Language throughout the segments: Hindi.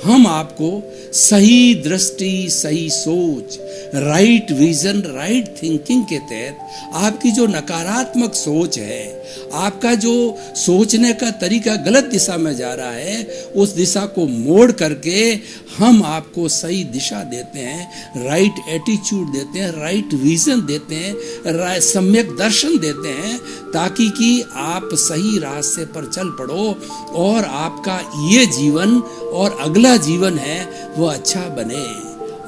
हम आपको सही दृष्टि, सही सोच, राइट विजन, राइट थिंकिंग के तहत आपकी जो नकारात्मक सोच है, आपका जो सोचने का तरीका गलत दिशा में जा रहा है, उस दिशा को मोड़ करके हम आपको सही दिशा देते हैं, राइट एटीट्यूड देते हैं, राइट विजन देते हैं, सम्यक दर्शन देते हैं, ताकि कि आप सही रास्ते पर चल पड़ो और आपका ये जीवन और अगला जीवन है वो अच्छा बने।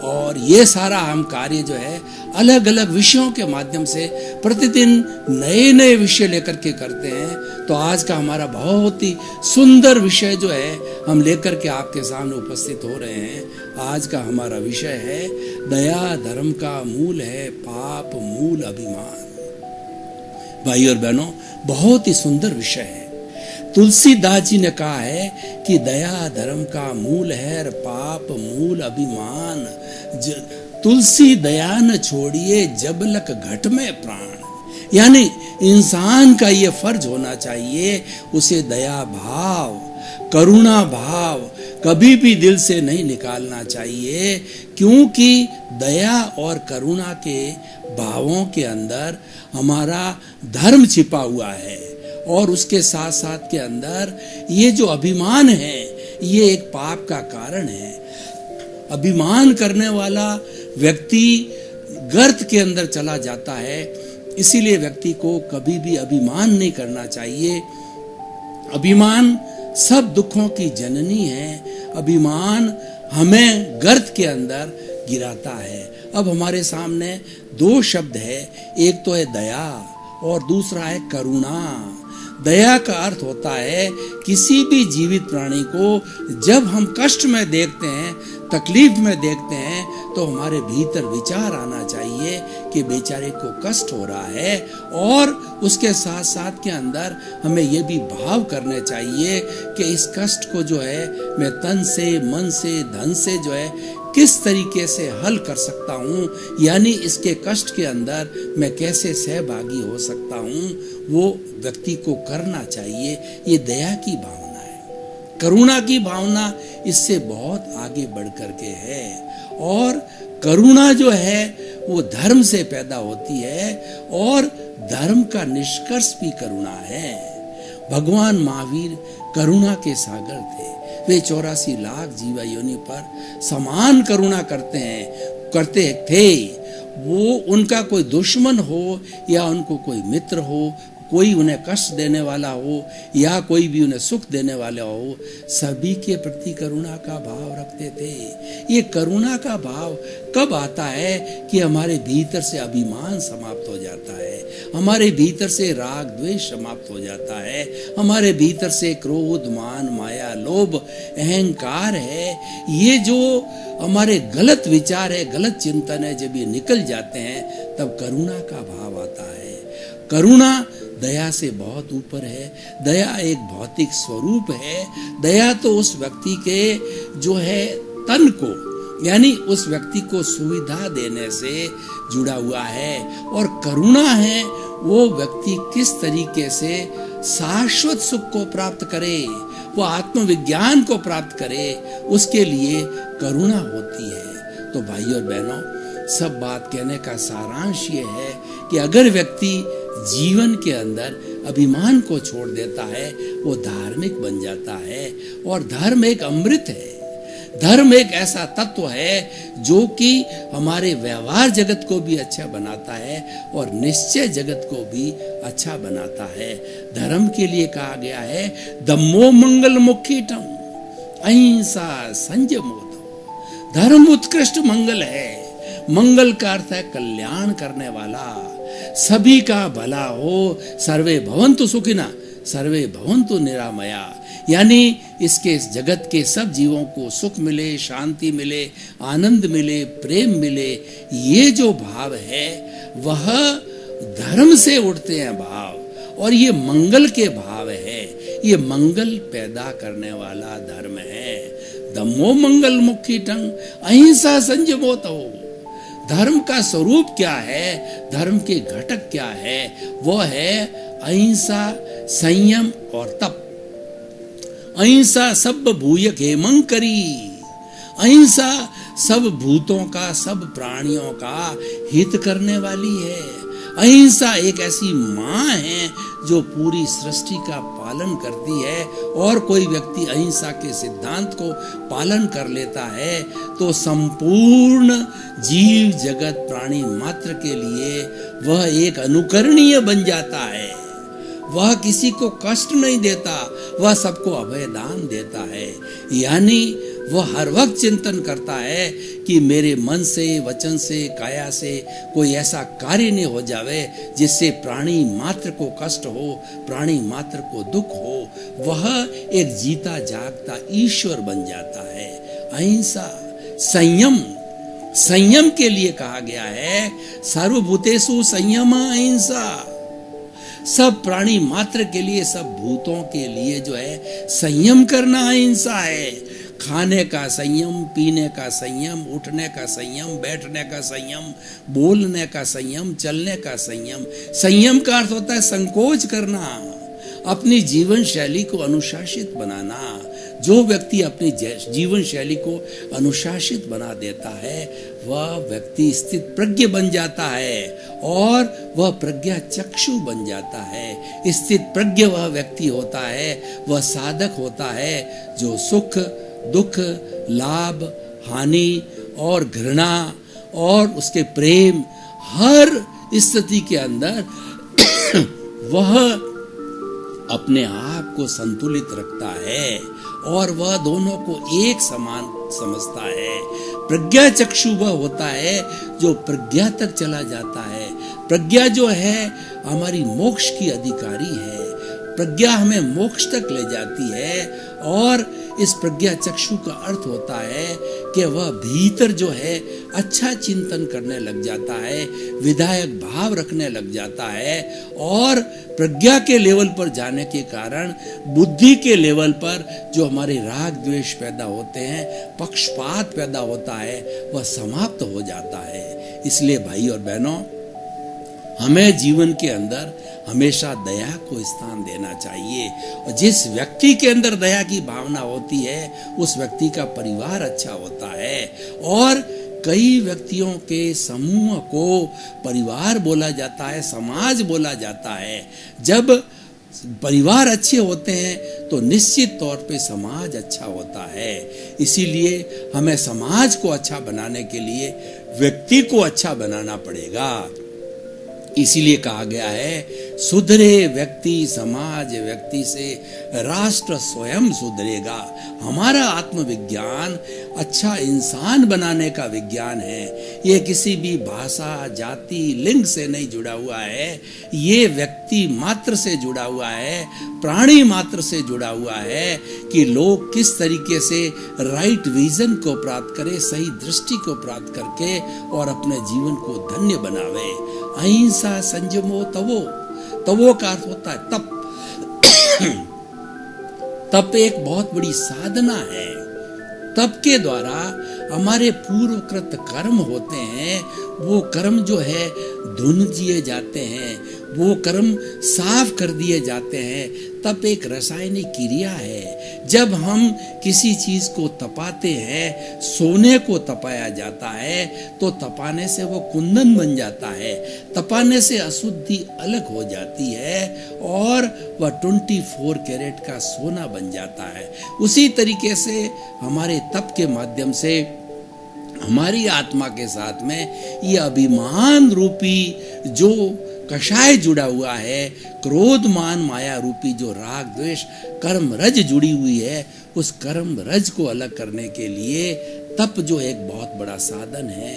और ये सारा हम कार्य जो है अलग अलग विषयों के माध्यम से प्रतिदिन नए नए विषय लेकर के करते हैं। तो आज का हमारा बहुत ही सुंदर विषय जो है हम लेकर के आपके सामने उपस्थित हो रहे हैं। आज का हमारा विषय है दया धर्म का मूल है, पाप मूल अभिमान। भाई और बहनों, बहुत ही सुंदर विषय है। तुलसीदास जी ने कहा है कि दया धर्म का मूल है, पाप मूल अभिमान। तुलसी दया न छोड़िए, जबलक घट में प्राण। यानी इंसान का ये फर्ज होना चाहिए, उसे दया भाव, करुणा भाव कभी भी दिल से नहीं निकालना चाहिए, क्योंकि दया और करुणा के भावों के अंदर हमारा धर्म छिपा हुआ है। और उसके साथ साथ के अंदर ये जो अभिमान है, ये एक पाप का कारण है। अभिमान करने वाला व्यक्ति गर्त के अंदर चला जाता है। इसीलिए व्यक्ति को कभी भी अभिमान नहीं करना चाहिए। अभिमान सब दुखों की जननी है। अभिमान हमें गर्त के अंदर गिराता है। अब हमारे सामने दो शब्द है, एक तो है दया और दूसरा है करुणा। दया का अर्थ होता है किसी भी जीवित प्राणी को जब हम कष्ट में देखते हैं, तकलीफ में देखते हैं, तो हमारे भीतर विचार आना चाहिए कि बेचारे को कष्ट हो रहा है। और उसके साथ साथ के अंदर हमें ये भी भाव करने चाहिए कि इस कष्ट को जो है मैं तन से, मन से, धन से जो है किस तरीके से हल कर सकता हूँ, यानी इसके कष्ट के अंदर मैं कैसे सहभागी हो सकता हूँ, वो व्यक्ति को करना चाहिए। ये दया की भावना है। करुणा की भावना इससे बहुत आगे बढ़ करके है। और करुणा जो है वो धर्म से पैदा होती है और धर्म का निष्कर्ष भी करुणा है। भगवान महावीर करुणा के सागर थे। वे 84 लाख जीवा योनि पर समान करुणा करते थे। वो उनका कोई दुश्मन हो या उनको कोई मित्र हो, कोई उन्हें कष्ट देने वाला हो या कोई भी उन्हें सुख देने वाला हो, सभी के प्रति करुणा का भाव रखते थे। ये करुणा का भाव कब आता है कि हमारे भीतर से अभिमान समाप्त हो जाता है, हमारे भीतर से राग द्वेष समाप्त हो जाता है, हमारे भीतर से क्रोध, मान, माया, लोभ, अहंकार है, ये जो हमारे गलत विचार है, गलत चिंतन है, जब ये निकल जाते हैं तब करुणा का भाव आता है। करुणा दया से बहुत ऊपर है। दया एक भौतिक स्वरूप है। दया तो उस व्यक्ति के जो है तन को, यानी उस व्यक्ति को सुविधा देने से जुड़ा हुआ है। और करुणा है वो व्यक्ति किस तरीके से शाश्वत सुख को प्राप्त करे, वो आत्मविज्ञान को प्राप्त करे, उसके लिए करुणा होती है। तो भाई और बहनों, सब बात कहने का सारांश ये है कि अगर व्यक्ति जीवन के अंदर अभिमान को छोड़ देता है, वो धार्मिक बन जाता है। और धर्म एक अमृत है। धर्म एक ऐसा तत्व है जो कि हमारे व्यवहार जगत को भी अच्छा बनाता है और निश्चय जगत को भी अच्छा बनाता है। धर्म के लिए कहा गया है धम्मो मंगल मुखीटम अहिंसा संयमोतो। धर्म उत्कृष्ट मंगल है। मंगल का अर्थ है कल्याण करने वाला, सभी का भला हो। सर्वे भवन्तु सुखिनः सर्वे भवन्तु निरामया। यानी इसके जगत के सब जीवों को सुख मिले, शांति मिले, आनंद मिले, प्रेम मिले। ये जो भाव है वह धर्म से उठते हैं भाव, और ये मंगल के भाव है। ये मंगल पैदा करने वाला धर्म है। धम्मो मंगल मुखीटं अहिंसा संयमोतो। धर्म का स्वरूप क्या है, धर्म के घटक क्या है, वो है अहिंसा, संयम और तप। अहिंसा सब भूय हेमं करी। अहिंसा सब भूतों का, सब प्राणियों का हित करने वाली है। अहिंसा एक ऐसी माँ है जो पूरी सृष्टि का पालन करती है, और कोई व्यक्ति अहिंसा के सिद्धांत को पालन कर लेता है तो संपूर्ण जीव जगत प्राणी मात्र के लिए वह एक अनुकरणीय बन जाता है। वह किसी को कष्ट नहीं देता, वह सबको अभय दान देता है। यानी वह हर वक्त चिंतन करता है कि मेरे मन से, वचन से, काया से कोई ऐसा कार्य नहीं हो जावे जिससे प्राणी मात्र को कष्ट हो, प्राणी मात्र को दुख हो। वह एक जीता जागता ईश्वर बन जाता है। अहिंसा, संयम, संयम के लिए कहा गया है सर्वभूतेषु संयम अहिंसा। सब प्राणी मात्र के लिए, सब भूतों के लिए जो है संयम करना अहिंसा है। खाने का संयम, पीने का संयम, उठने का संयम, बैठने का संयम, बोलने का संयम, चलने का संयम। संयम का अर्थ होता है संकोच करना, अपनी जीवन शैली को अनुशासित बनाना। जो व्यक्ति अपनी जीवन शैली को अनुशासित बना देता है वह व्यक्ति स्थित प्रज्ञ बन जाता है, और वह प्रज्ञा चक्षु बन जाता है। स्थित प्रज्ञ वह व्यक्ति होता है, वह साधक होता है जो सुख, दुख, लाभ, हानि और घृणा और उसके प्रेम, हर स्थिति के अंदर वह अपने आप को संतुलित रखता है, और वह दोनों को एक समान समझता है। प्रज्ञा चक्षु वह होता है जो प्रज्ञा तक चला जाता है। प्रज्ञा जो है हमारी मोक्ष की अधिकारी है। प्रज्ञा हमें मोक्ष तक ले जाती है, और इस प्रज्ञा चक्षु का अर्थ होता है कि वह भीतर जो है अच्छा चिंतन करने लग जाता है, विधायक भाव रखने लग जाता है, और प्रज्ञा के लेवल पर जाने के कारण बुद्धि के लेवल पर जो हमारे राग द्वेष पैदा होते हैं, पक्षपात पैदा होता है, वह समाप्त हो जाता है। इसलिए भाई और बहनों, हमें जीवन के अंदर हमेशा दया को स्थान देना चाहिए, और जिस व्यक्ति के अंदर दया की भावना होती है उस व्यक्ति का परिवार अच्छा होता है। और कई व्यक्तियों के समूह को परिवार बोला जाता है, समाज बोला जाता है। जब परिवार अच्छे होते हैं तो निश्चित तौर पे समाज अच्छा होता है। इसीलिए हमें समाज को अच्छा बनाने के लिए व्यक्ति को अच्छा बनाना पड़ेगा। इसीलिए कहा गया है सुधरे व्यक्ति समाज व्यक्ति से राष्ट्र स्वयं सुधरेगा। हमारा आत्मविज्ञान अच्छा इंसान बनाने का विज्ञान है। ये किसी भी भाषा, जाति, लिंग से नहीं जुड़ा हुआ है। ये व्यक्ति मात्र से जुड़ा हुआ है, प्राणी मात्र से जुड़ा हुआ है कि लोग किस तरीके से राइट विजन को प्राप्त करें, सही दृष्टि को प्राप्त करके और अपने जीवन को धन्य बनावे। अहिंसा संयमो तवो, तवो का अर्थ होता है तप। तप एक बहुत बड़ी साधना है। तप के द्वारा हमारे पूर्वकृत कर्म होते हैं, वो कर्म जो है धुन दिए जाते हैं, वो कर्म साफ कर दिए जाते हैं। तप एक रासायनिक क्रिया है। जब हम किसी चीज को तपाते हैं, सोने को तपाया जाता है तो तपाने से वो कुंदन बन जाता है, तपाने से अशुद्धि अलग हो जाती है और वह 24 कैरेट का सोना बन जाता है। उसी तरीके से हमारे तप के माध्यम से हमारी आत्मा के साथ में ये अभिमान रूपी जो कषाय जुड़ा हुआ है, क्रोध मान माया रूपी जो राग द्वेष कर्म रज जुड़ी हुई है, उस कर्म रज को अलग करने के लिए तप जो एक बहुत बड़ा साधन है।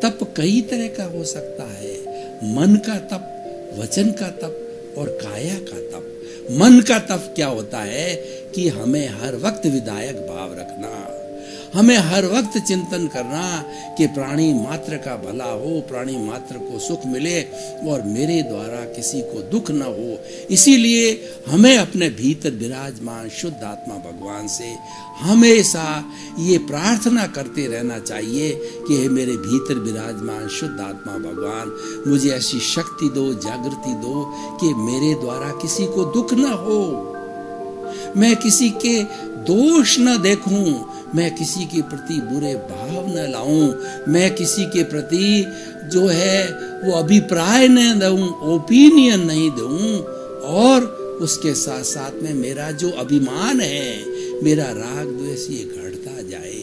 तप कई तरह का हो सकता है। मन का तप, वचन का तप और काया का तप। मन का तप क्या होता है कि हमें हर वक्त विधायक भाव रखना, हमें हर वक्त चिंतन करना कि प्राणी मात्र का भला हो, प्राणी मात्र को सुख मिले और मेरे द्वारा किसी को दुख न हो। इसीलिए हमें अपने भीतर विराजमान शुद्ध आत्मा भगवान से हमेशा ये प्रार्थना करते रहना चाहिए कि हे मेरे भीतर विराजमान शुद्ध आत्मा भगवान, मुझे ऐसी शक्ति दो, जागृति दो कि मेरे द्वारा किसी को दुख न हो, मैं किसी के दोष न देखूं, मैं किसी के प्रति बुरे भाव न लाऊं, मैं किसी के प्रति जो है वो अभिप्राय न दूं, ओपिनियन नहीं दूं, और उसके साथ साथ में मेरा जो अभिमान है, मेरा राग द्वेष ये घटता जाए।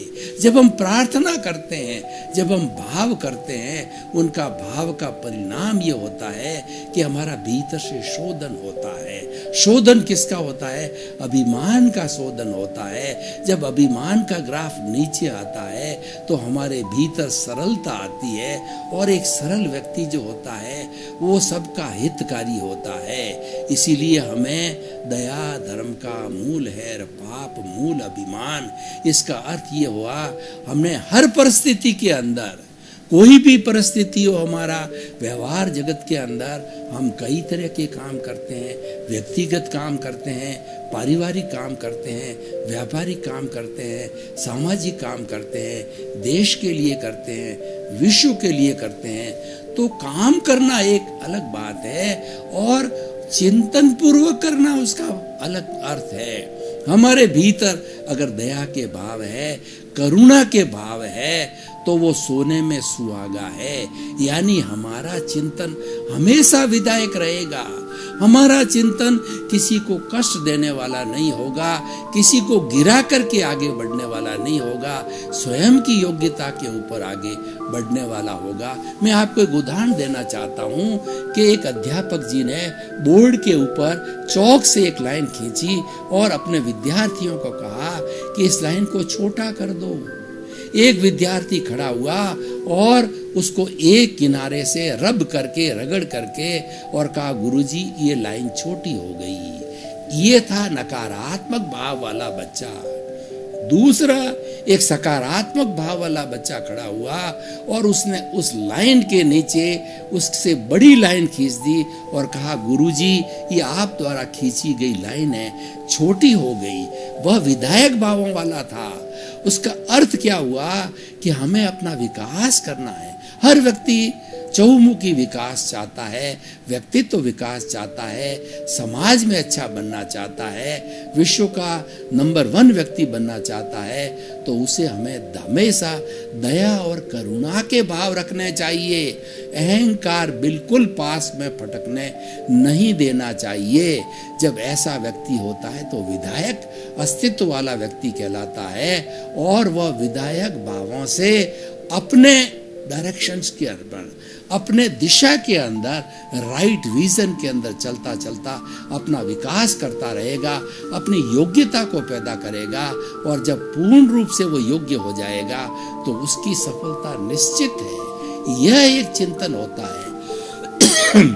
जब हम प्रार्थना करते हैं, जब हम भाव करते हैं, उनका भाव का परिणाम ये होता है कि हमारा भीतर से शोधन होता है। शोधन किसका होता है? अभिमान का शोधन होता है। जब अभिमान का ग्राफ नीचे आता है तो हमारे भीतर सरलता आती है, और एक सरल व्यक्ति जो होता है वो सबका हितकारी होता है। इसीलिए हमें दया धर्म का मूल है, पाप मूल अभिमान। इसका अर्थ ये हुआ, हमने हर परिस्थिति के अंदर, कोई भी परिस्थिति हो, हमारा व्यवहार जगत के अंदर हम कई तरह के काम करते हैं। व्यक्तिगत काम करते हैं, पारिवारिक काम करते हैं, व्यापारिक काम करते हैं, सामाजिक काम करते हैं, देश के लिए करते हैं, विश्व के लिए करते हैं। तो काम करना एक अलग बात है, और चिंतन पूर्वक करना उसका अलग अर्थ है। हमारे भीतर अगर दया के भाव है, करुणा के भाव है, तो वो सोने में सुहागा है। यानी हमारा चिंतन हमेशा विधायक रहेगा। हमारा चिंतन किसी को कष्ट देने वाला नहीं होगा, किसी को गिरा करके आगे बढ़ने वाला नहीं होगा, स्वयं की योग्यता के ऊपर आगे बढ़ने वाला होगा। मैं आपको एक उदाहरण देना चाहता हूँ कि एक अध्यापक जी ने बोर्ड के ऊपर चौक से एक लाइन खींची और अपने विद्यार्थियों को कहा कि इस लाइन को छोटा कर दो। एक विद्यार्थी खड़ा हुआ और उसको एक किनारे से रब करके, रगड़ करके, और कहा गुरुजी ये लाइन छोटी हो गई। ये था नकारात्मक भाव वाला बच्चा। दूसरा एक सकारात्मक भाव वाला बच्चा खड़ा हुआ और उसने उस लाइन के नीचे उससे बड़ी लाइन खींच दी और कहा गुरुजी ये आप द्वारा खींची गई लाइन है, छोटी हो गई। वह विधायक भावों वाला था। उसका अर्थ क्या हुआ कि हमें अपना विकास करना है। हर व्यक्ति चहुमुखी विकास चाहता है, व्यक्तित्व विकास चाहता है, समाज में अच्छा बनना चाहता है, विश्व का नंबर 1 व्यक्ति बनना चाहता है। तो उसे हमें हमेशा दया और करुणा के भाव रखने चाहिए। अहंकार बिल्कुल पास में फटकने नहीं देना चाहिए। जब ऐसा व्यक्ति होता है तो विधायक अस्तित्व वाला व्यक्ति कहलाता है, और वह विधायक भावों से अपने डायरेक्शंस के अंदर, अपने दिशा के अंदर, राइट विजन के अंदर चलता चलता अपना विकास करता रहेगा, अपनी योग्यता को पैदा करेगा, और जब पूर्ण रूप से वो योग्य हो जाएगा तो उसकी सफलता निश्चित है। यह एक चिंतन होता है।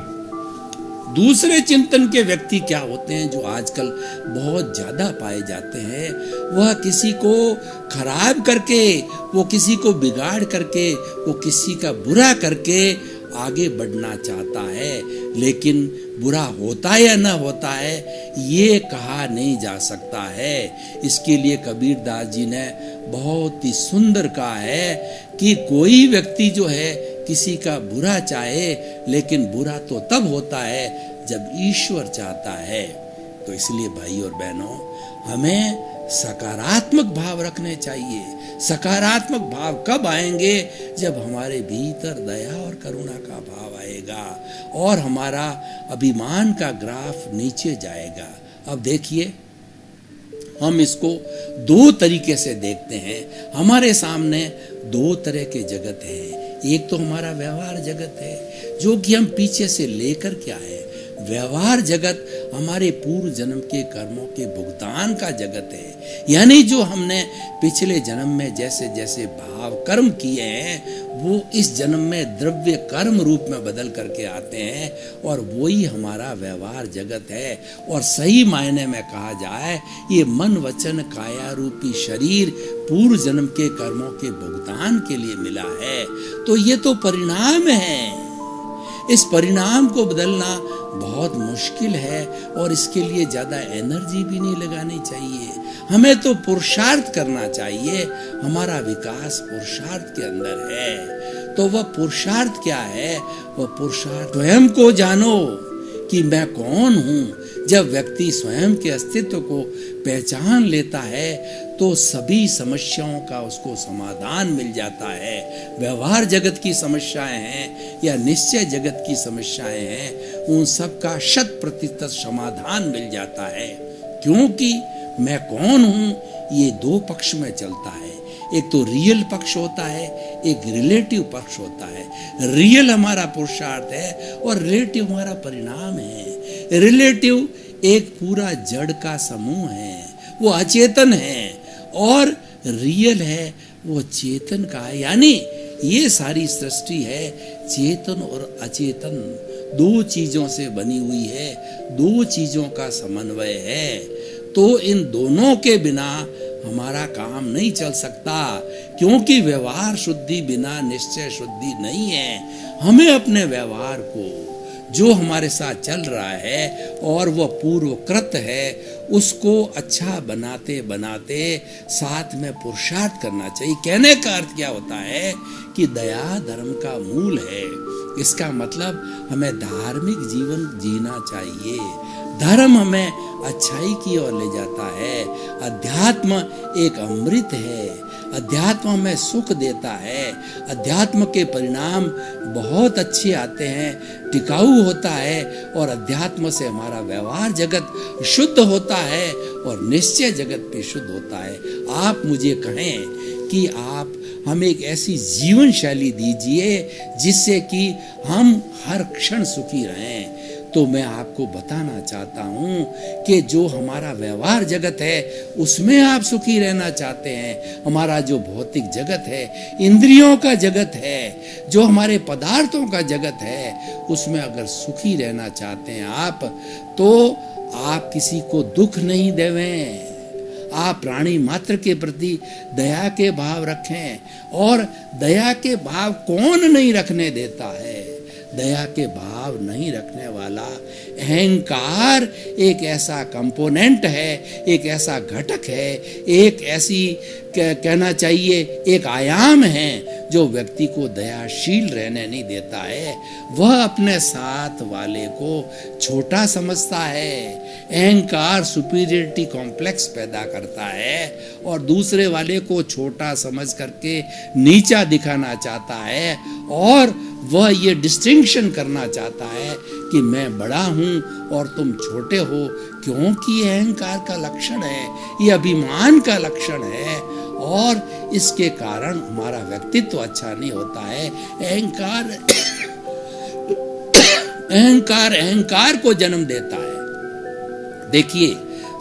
दूसरे चिंतन के व्यक्ति क्या होते हैं जो आजकल बहुत ज्यादा पाए जाते हैं? वह किसी को खराब करके, वो किसी को बिगाड़ करके, वो किसी का बुरा करके आगे बढ़ना चाहता है, लेकिन बुरा होता है या न होता है ये कहा नहीं जा सकता है। इसके लिए कबीर दास जी ने बहुत ही सुंदर कहा है कि कोई व्यक्ति जो है किसी का बुरा चाहे, लेकिन बुरा तो तब होता है जब ईश्वर चाहता है। तो इसलिए भाई और बहनों, हमें सकारात्मक भाव रखने चाहिए। सकारात्मक भाव कब आएंगे? जब हमारे भीतर दया और करुणा का भाव आएगा और हमारा अभिमान का ग्राफ नीचे जाएगा। अब देखिए, हम इसको 2 तरीके से देखते हैं। हमारे सामने 2 तरह के जगत है। एक तो हमारा व्यवहार जगत है जो कि हम पीछे से लेकर के आए। व्यवहार जगत हमारे पूर्व जन्म के कर्मों के भुगतान का जगत है। यानी जो हमने पिछले जन्म में जैसे जैसे भाव कर्म किए हैं वो इस जन्म में द्रव्य कर्म रूप में बदल करके आते हैं, और वही हमारा व्यवहार जगत है। और सही मायने में कहा जाए, ये मन वचन काया रूपी शरीर पूर्व जन्म के कर्मों के भुगतान के लिए मिला है। तो ये तो परिणाम है। इस परिणाम को बदलना बहुत मुश्किल है, और इसके लिए ज्यादा एनर्जी भी नहीं लगानी चाहिए। हमें तो पुरुषार्थ करना चाहिए। हमारा विकास पुरुषार्थ के अंदर है। तो वह पुरुषार्थ क्या है? वह पुरुषार्थ स्वयं को जानो कि मैं कौन हूँ। जब व्यक्ति स्वयं के अस्तित्व को पहचान लेता है तो सभी समस्याओं का उसको समाधान मिल जाता है। व्यवहार जगत की समस्याएं हैं या निश्चय जगत की समस्याएं हैं, उन सब का 100% समाधान मिल जाता है। क्योंकि मैं कौन हूं, ये दो पक्ष में चलता है। एक तो रियल पक्ष होता है, एक रिलेटिव पक्ष होता है। रियल हमारा पुरुषार्थ है और रिलेटिव हमारा परिणाम है। रिलेटिव एक पूरा जड़ का समूह है, वो अचेतन है, और रियल है वो चेतन का है। यानी ये सारी सृष्टि है चेतन और अचेतन, दो चीजों से बनी हुई है, दो चीजों का समन्वय है। तो इन दोनों के बिना हमारा काम नहीं चल सकता, क्योंकि व्यवहार शुद्धि बिना निश्चय शुद्धि नहीं है। हमें अपने व्यवहार को, जो हमारे साथ चल रहा है और वह पूर्वकृत है, उसको अच्छा बनाते बनाते साथ में पुरुषार्थ करना चाहिए। कहने का अर्थ क्या होता है कि दया धर्म का मूल है। इसका मतलब हमें धार्मिक जीवन जीना चाहिए। धर्म हमें अच्छाई की ओर ले जाता है। अध्यात्म एक अमृत है। अध्यात्म हमें सुख देता है। अध्यात्म के परिणाम बहुत अच्छे आते हैं, टिकाऊ होता है, और अध्यात्म से हमारा व्यवहार जगत शुद्ध होता है और निश्चय जगत भी शुद्ध होता है। आप मुझे कहें कि आप हमें एक ऐसी जीवन शैली दीजिए जिससे कि हम हर क्षण सुखी रहें। तो मैं आपको बताना चाहता हूँ कि जो हमारा व्यवहार जगत है उसमें आप सुखी रहना चाहते हैं। हमारा जो भौतिक जगत है, इंद्रियों का जगत है, जो हमारे पदार्थों का जगत है, उसमें अगर सुखी रहना चाहते हैं आप, तो आप किसी को दुख नहीं देवें। आप प्राणी मात्र के प्रति दया के भाव रखें। और दया के भाव कौन नहीं रखने देता है? दया के भाव नहीं रखने वाला अहंकार एक ऐसा कंपोनेंट है, एक ऐसा घटक है, एक ऐसी कहना चाहिए एक आयाम है जो व्यक्ति को दयाशील रहने नहीं देता है। वह अपने साथ वाले को छोटा समझता है। अहंकार सुपीरियरिटी कॉम्प्लेक्स पैदा करता है और दूसरे वाले को छोटा समझ करके नीचा दिखाना चाहता है, और वह ये डिस्टिंक्शन करना चाहता है कि मैं बड़ा हूं और तुम छोटे हो, क्योंकि अहंकार का लक्षण है, ये अभिमान का लक्षण है, और इसके कारण हमारा व्यक्तित्व अच्छा नहीं होता है। अहंकार को जन्म देता है। देखिए,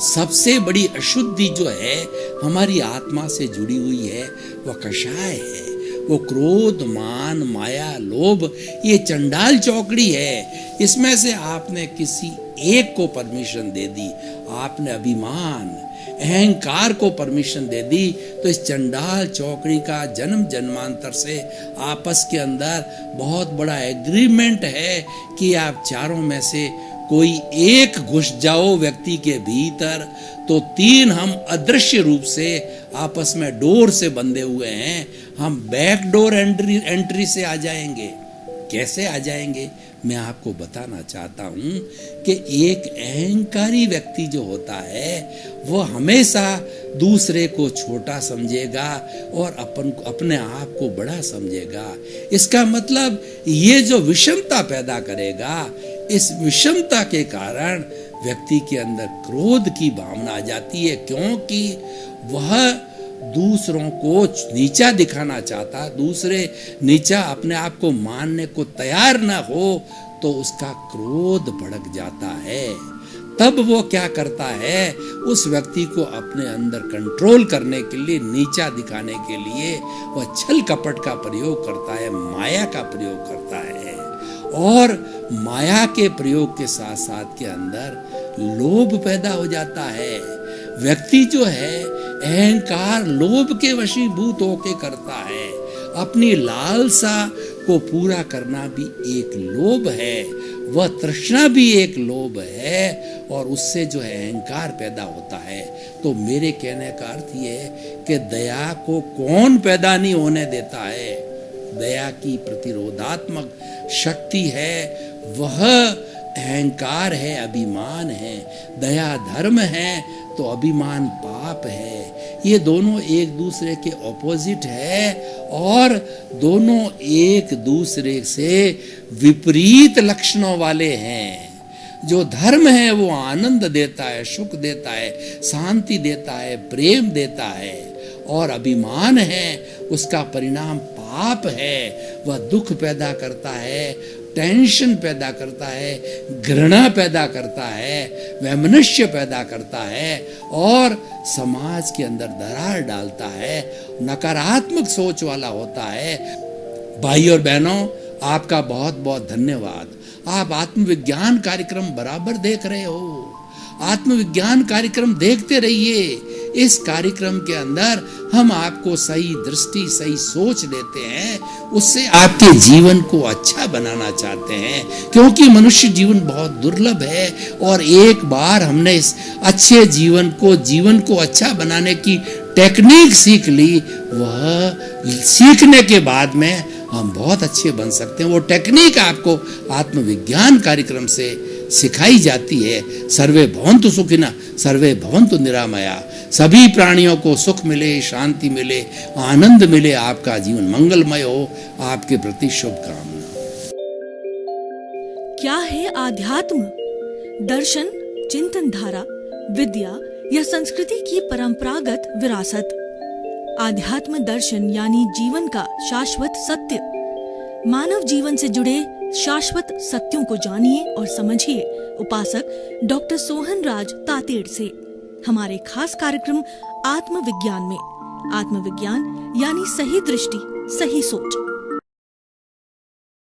सबसे बड़ी अशुद्धि जो है हमारी आत्मा से जुड़ी हुई है, वह कषाय है। वो क्रोध, मान, माया, लोभ, ये चंडाल चौकड़ी है। इसमें से आपने किसी एक को परमिशन दे दी, आपने अभिमान, अहंकार को परमिशन दे दी, तो इस चंडाल चौकड़ी का जन्म जन्मांतर से आपस के अंदर बहुत बड़ा एग्रीमेंट है कि आप चारों में से कोई एक घुस जाओ व्यक्ति के भीतर, तो तीन हम अदृश्य रूप से आपस में डोर से बंधे हुए हैं। हम बैक डोर एंट्री से आ जाएंगे। कैसे आ जाएंगे? मैं आपको बताना चाहता हूं कि एक अहंकारी व्यक्ति जो होता है वह हमेशा दूसरे को छोटा समझेगा और अपने आप को बड़ा समझेगा। इसका मतलब ये जो विषमता पैदा करेगा, इस विषमता के कारण व्यक्ति के अंदर क्रोध की भावना आ जाती है, क्योंकि वह दूसरों को नीचा दिखाना चाहता, दूसरे नीचा अपने आप को मानने को तैयार ना हो तो उसका क्रोध भड़क जाता है। तब वो क्या करता है, उस व्यक्ति को अपने अंदर कंट्रोल करने के लिए, नीचा दिखाने के लिए वह छल कपट का प्रयोग करता है, माया का प्रयोग करता है। और माया के प्रयोग के साथ साथ के अंदर लोभ पैदा हो जाता है। व्यक्ति जो है अहंकार लोभ के वशीभूत होके करता है। अपनी लालसा को पूरा करना भी एक लोभ है, वह तृष्णा भी एक लोभ है, और उससे जो है अहंकार पैदा होता है। तो मेरे कहने का अर्थ ये है कि दया को कौन पैदा नहीं होने देता है। दया की प्रतिरोधात्मक शक्ति है, वह अहंकार है, अभिमान है, दया धर्म है तो अभिमान पाप है। ये दोनों एक दूसरे के ऑपोजिट है और दोनों एक दूसरे से विपरीत लक्षणों वाले हैं। जो धर्म है वो आनंद देता है, सुख देता है, शांति देता है, प्रेम देता है, और अभिमान है उसका परिणाम पाप है। वह दुख पैदा करता है, टेंशन पैदा करता है, घृणा पैदा करता है, वैमनस्य पैदा करता है और समाज के अंदर दरार डालता है, नकारात्मक सोच वाला होता है। भाई और बहनों, आपका बहुत बहुत धन्यवाद। आप आत्मविज्ञान कार्यक्रम बराबर देख रहे हो। आत्मविज्ञान कार्यक्रम देखते रहिए। इस कार्यक्रम के अंदर हम आपको सही दृष्टि, सही सोच देते हैं, उससे आपके जीवन को अच्छा बनाना चाहते हैं, क्योंकि मनुष्य जीवन बहुत दुर्लभ है और एक बार हमने इस अच्छे जीवन को अच्छा बनाने की टेक्निक सीख ली, वह सीखने के बाद में हम बहुत अच्छे बन सकते हैं। वो टेक्निक आपको आत्मविज्ञान कार्यक्रम से सिखाई जाती है। सर्वे भवन्तु सुखिनः, सर्वे भवन्तु निरामया। सभी प्राणियों को सुख मिले, शांति मिले, आनंद मिले, आपका जीवन मंगलमय हो। आपके प्रति शुभकामना। क्या है आध्यात्म? दर्शन, चिंतन धारा, विद्या या संस्कृति की परंपरागत विरासत। आध्यात्म दर्शन यानी जीवन का शाश्वत सत्य। मानव जीवन से जुड़े शाश्वत सत्यों को जानिए और समझिए उपासक डॉक्टर सोहन राज तातेड़ से हमारे खास कार्यक्रम आत्मविज्ञान में। आत्मविज्ञान यानी सही दृष्टि, सही सोच।